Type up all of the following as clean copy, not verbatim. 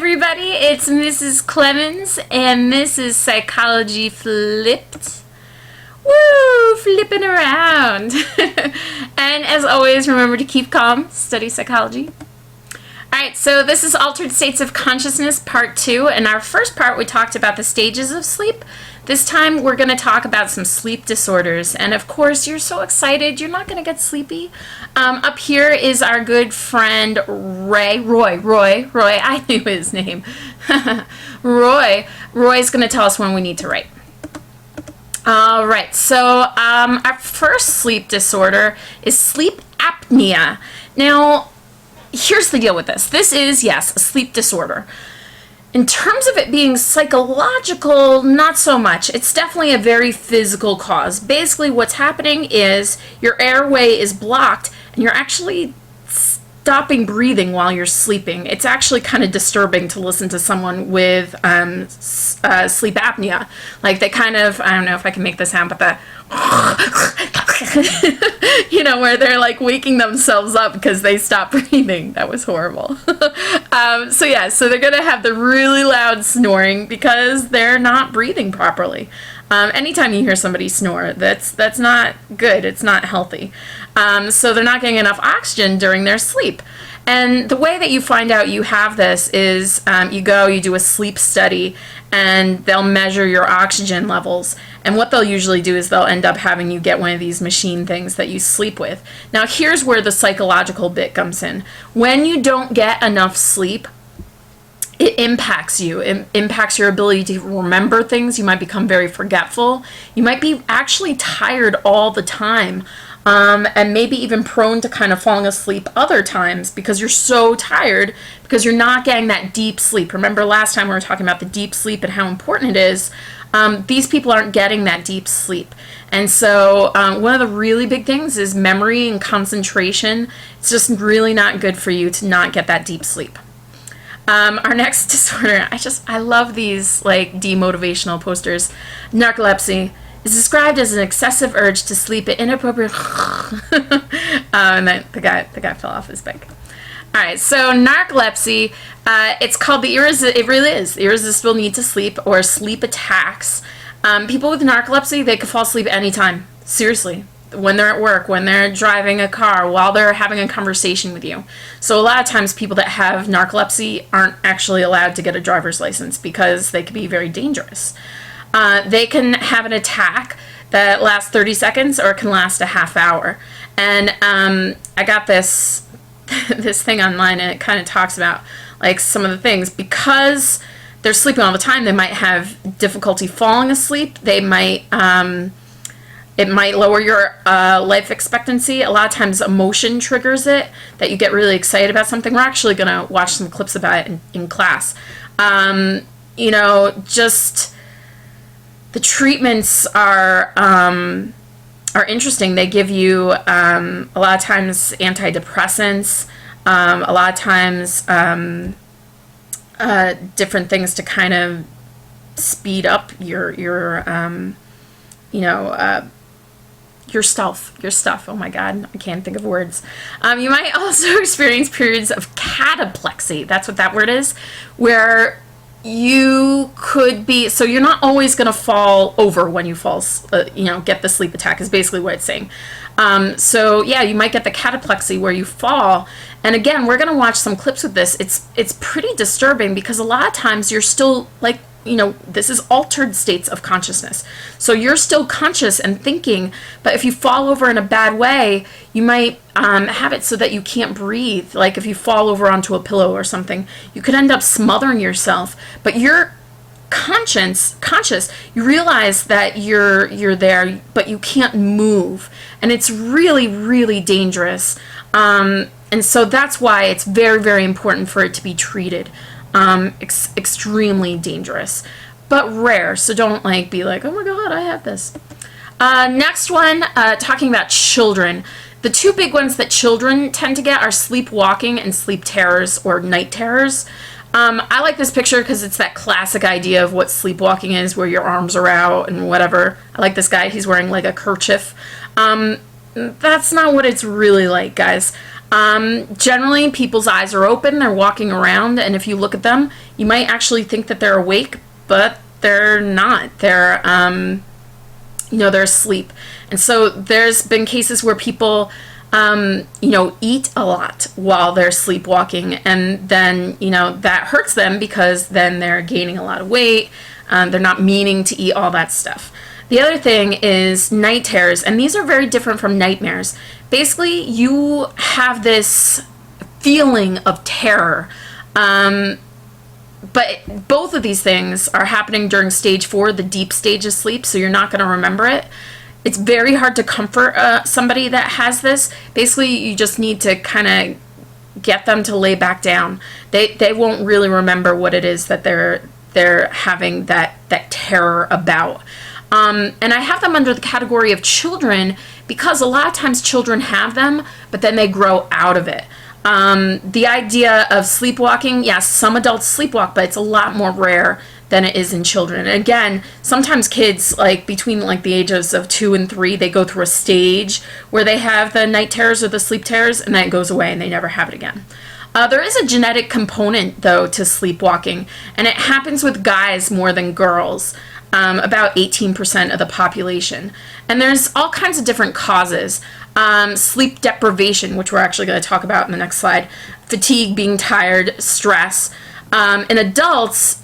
everybody, it's Mrs. Clemens, and this is Psychology Flipped. Woo! Flipping around. And as always, remember to keep calm, study psychology. Alright, so this is Altered States of Consciousness, Part 2. In our first part, we talked about the stages of sleep. This time, we're going to talk about some sleep disorders. And of course, you're so excited, you're not going to get sleepy. Up here is our good friend Roy, I knew his name. Roy's going to tell us when we need to write. Alright, so our first sleep disorder is sleep apnea. Now, here's the deal with this. This is, yes, a sleep disorder. In terms of it being psychological, not so much. It's definitely a very physical cause. Basically, what's happening is your airway is blocked and you're actually stopping breathing while you're sleeping. It's actually kind of disturbing to listen to someone with sleep apnea. Like they kind of, I don't know if I can make this sound, but the you know, where they're like waking themselves up because they stop breathing. That was horrible. So yeah, so they're gonna have the really loud snoring because they're not breathing properly. Anytime you hear somebody snore, that's not good. It's not healthy. So they're not getting enough oxygen during their sleep. And the way that you find out you have this is you do a sleep study and they'll measure your oxygen levels. And what they'll usually do is they'll end up having you get one of these machine things that you sleep with. Now here's where the psychological bit comes in. When you don't get enough sleep, it impacts you. It impacts your ability to remember things. You might become very forgetful. You might be actually tired all the time. And maybe even prone to kind of falling asleep other times because you're so tired because you're not getting that deep sleep. Remember last time we were talking about the deep sleep and how important it is. These people aren't getting that deep sleep. And so one of the really big things is memory and concentration. It's just really not good for you to not get that deep sleep. Our next disorder, I love these like demotivational posters. Narcolepsy is described as an excessive urge to sleep at inappropriate and then the guy fell off his bike. Alright, so narcolepsy, it's called the irresistible need to sleep or sleep attacks. People with narcolepsy, they could fall asleep anytime. Seriously. When they're at work, when they're driving a car, while they're having a conversation with you. So a lot of times people that have narcolepsy aren't actually allowed to get a driver's license because they can be very dangerous. They can have an attack that lasts 30 seconds or it can last a half hour. And I got this thing online and it kind of talks about like some of the things. Because they're sleeping all the time, they might have difficulty falling asleep. They might it might lower your life expectancy. A lot of times emotion triggers it, that you get really excited about something. We're actually going to watch some clips about it in class. You know, just the treatments are interesting. They give you a lot of times antidepressants, a lot of times different things to kind of speed up your stuff. Oh my God, I can't think of words. You might also experience periods of cataplexy. That's what that word is, where you could be, so you're not always going to fall over when you get the sleep attack is basically what it's saying. So yeah, you might get the cataplexy where you fall. And again, we're going to watch some clips with this. It's pretty disturbing because a lot of times you're still like, this is altered states of consciousness. So you're still conscious and thinking, but if you fall over in a bad way, you might have it so that you can't breathe. Like if you fall over onto a pillow or something, you could end up smothering yourself, but you're conscious, you realize that you're there, but you can't move. And it's really, really dangerous. And so that's why it's very, very important for it to be treated. Extremely dangerous, but rare. So don't be like, oh my God, I have this. Next one, talking about children. The two big ones that children tend to get are sleepwalking and sleep terrors or night terrors. I like this picture because it's that classic idea of what sleepwalking is, where your arms are out and whatever. I like this guy. He's wearing like a kerchief. That's not what it's really like, guys. Generally, people's eyes are open, they're walking around, and if you look at them, you might actually think that they're awake, but they're not. They're asleep. And so there's been cases where people, eat a lot while they're sleepwalking, and then, that hurts them because then they're gaining a lot of weight. They're not meaning to eat all that stuff. The other thing is night terrors, and these are very different from nightmares. Basically, you have this feeling of terror, but both of these things are happening during stage 4, the deep stage of sleep, so you're not going to remember it. It's very hard to comfort somebody that has this. Basically, you just need to kind of get them to lay back down. They won't really remember what it is that they're having that terror about. And I have them under the category of children because a lot of times children have them, but then they grow out of it. The idea of sleepwalking, yes, some adults sleepwalk, but it's a lot more rare than it is in children. And again, sometimes kids, between the ages of 2 and 3, they go through a stage where they have the night terrors or the sleep terrors, and then it goes away and they never have it again. There is a genetic component, though, to sleepwalking, and it happens with guys more than girls. About 18% of the population. And there's all kinds of different causes. Sleep deprivation, which we're actually going to talk about in the next slide. Fatigue, being tired, stress. In adults,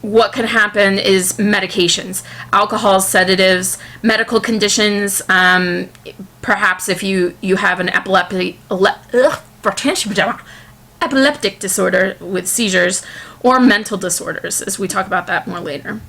what can happen is medications, alcohol, sedatives, medical conditions. Perhaps if you have an epileptic disorder with seizures, or mental disorders, as we talk about that more later.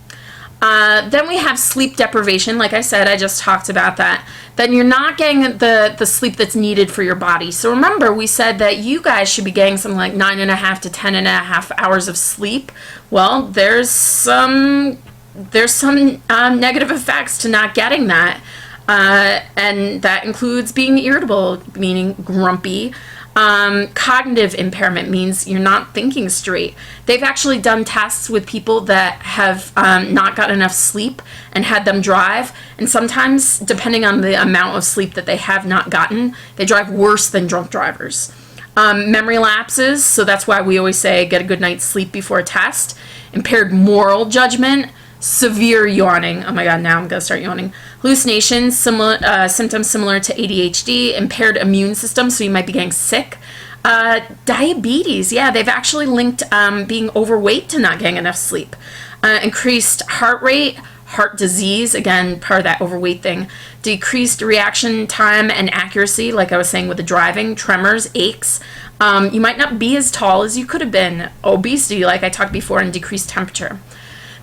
Then we have sleep deprivation. Like I said, I just talked about that. Then you're not getting the sleep that's needed for your body. So remember, we said that you guys should be getting something like 9.5 to 10.5 hours of sleep. Well, there's some negative effects to not getting that. And that includes being irritable, meaning grumpy. Cognitive impairment means you're not thinking straight. They've actually done tests with people that have not got enough sleep and had them drive, and sometimes, depending on the amount of sleep that they have not gotten, they drive worse than drunk drivers. Memory lapses, so that's why we always say get a good night's sleep before a test. Impaired moral judgment. Severe yawning. Oh my god, now I'm going to start yawning. Hallucinations, symptoms similar to ADHD. Impaired immune system, so you might be getting sick. Diabetes, yeah, they've actually linked being overweight to not getting enough sleep. Increased heart rate, heart disease, again, part of that overweight thing. Decreased reaction time and accuracy, like I was saying with the driving. Tremors, aches. You might not be as tall as you could have been. Obesity, like I talked before, and decreased temperature.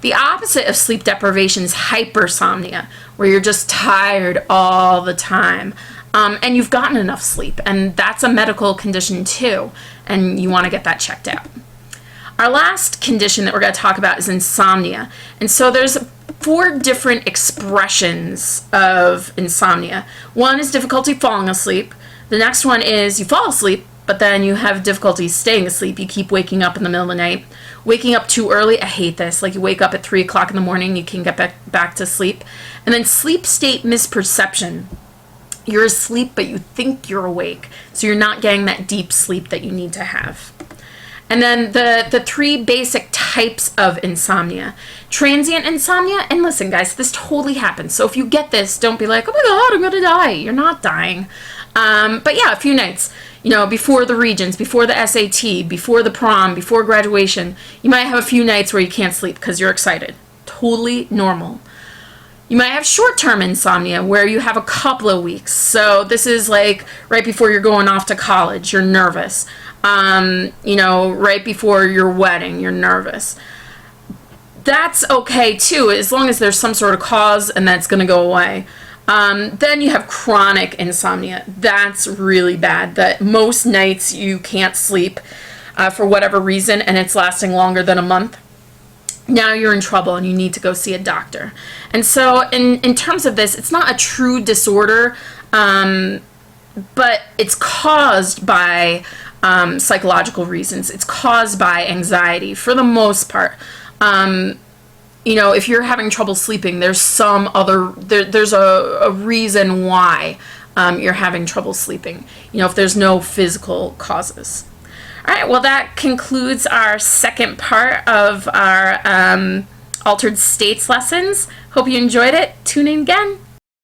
The opposite of sleep deprivation is hypersomnia, where you're just tired all the time, and you've gotten enough sleep, and that's a medical condition too, and you want to get that checked out. Our last condition that we're going to talk about is insomnia, and so there's 4 different expressions of insomnia. One is difficulty falling asleep. The next one is you fall asleep, but then you have difficulty staying asleep. You keep waking up in the middle of the night. Waking up too early, I hate this. Like you wake up at 3 o'clock in the morning, you can get back to sleep. And then sleep state misperception. You're asleep, but you think you're awake. So you're not getting that deep sleep that you need to have. And then the 3 basic types of insomnia. Transient insomnia, and listen guys, this totally happens. So if you get this, don't be like, oh my god, I'm gonna die. You're not dying. But yeah, a few nights. Before the Regents, before the SAT, before the prom, before graduation, you might have a few nights where you can't sleep because you're excited. Totally normal. You might have short-term insomnia where you have a couple of weeks. So this is like right before you're going off to college, you're nervous. Right before your wedding, you're nervous. That's okay too, as long as there's some sort of cause and that's going to go away. Then you have chronic insomnia. That's really bad. That most nights you can't sleep for whatever reason, and it's lasting longer than a month. Now you're in trouble and you need to go see a doctor. And so in terms of this, it's not a true disorder, but it's caused by psychological reasons. It's caused by anxiety for the most part. If you're having trouble sleeping, there's some other, there's a reason why you're having trouble sleeping, if there's no physical causes. All right, well, that concludes our second part of our altered states lessons. Hope you enjoyed it. Tune in again.